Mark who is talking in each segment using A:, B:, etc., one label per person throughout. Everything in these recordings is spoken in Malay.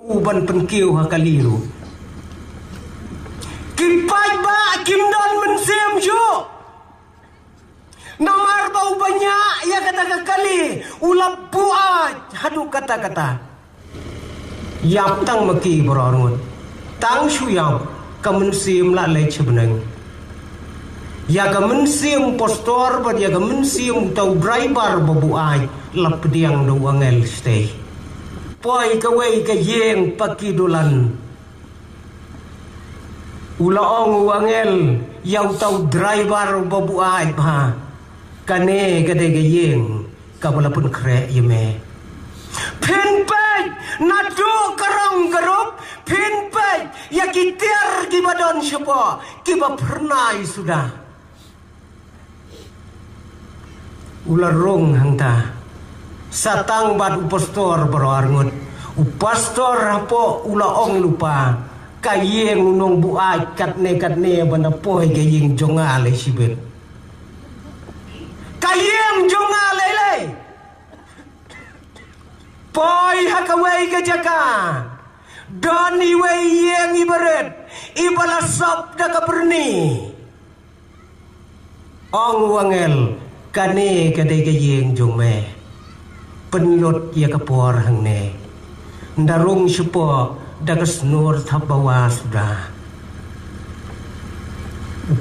A: uban penkiu hakaliru kipai ba kimdan mensiam jo namar bau banyak ya kata kali ulap buat hadu kata-kata yap tang maki berorngut tang suyam kemensiam la lay sebenang ya kemensiam postor bat ya kemensiam tau driver babuai lap diang do angel stay poi kawai ka yeng pakidulan ulaong angel yaw tau driver babuai ha kane gade gayeng kabalapun kre yeme pinpay nadu karang garup pinpay ya kitir gibadon siapa kiba pernah sudah ularong hangta satang bad upastor baroarngut upastor hapo ulaong lupa kayeng unong buay katne banda poy gayeng jongale sibir kayem jonga lele poi hakawai ke jaka doni wei yang ibarat ibala sabda kaperni ong wangel kane kadai kayeng jongme penlot ya kapor hangne ndarung supo dagas nur thabawa sudah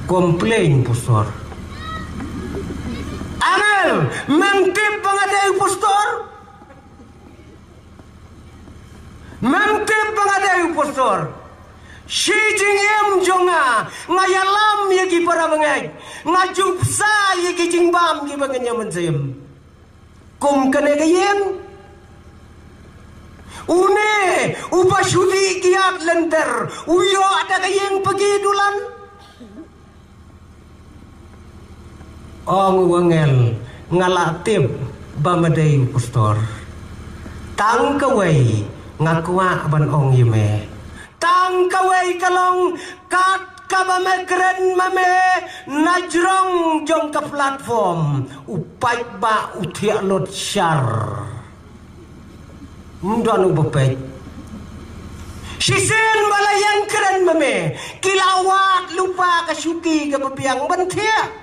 A: komplain pusor Angel, mengtip pengadai postor. Mengtip pengadai postor. Si jingem jonga, ngayalam yagi para mengai, ngajup sa yagi jingbam gi bangenya mensayem. Kum kene kayem. Une, upasudi kiat lenter, uyo ada kayeng pergi dulan. Ong wangel ngalatip bamadai postor tang kawai ngakwa ban ong yeme tang kawai kalong kat kabamekren mame najrong jong ka platform upai ba utia lot syar mundon ubepek sisen balayan keren mame kilawat lupa kasuki ka babiang bantia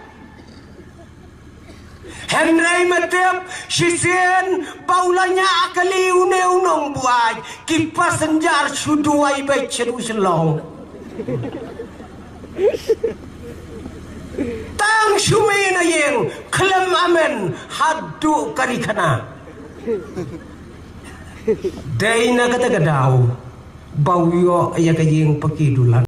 A: Henry matep sisen paulanya akali une unong buai kipas senjar suduai baik cedu selong tang sumi na yeng klem amen hadu karikana dai na kata gadau bau yo ya kayeng pakidulan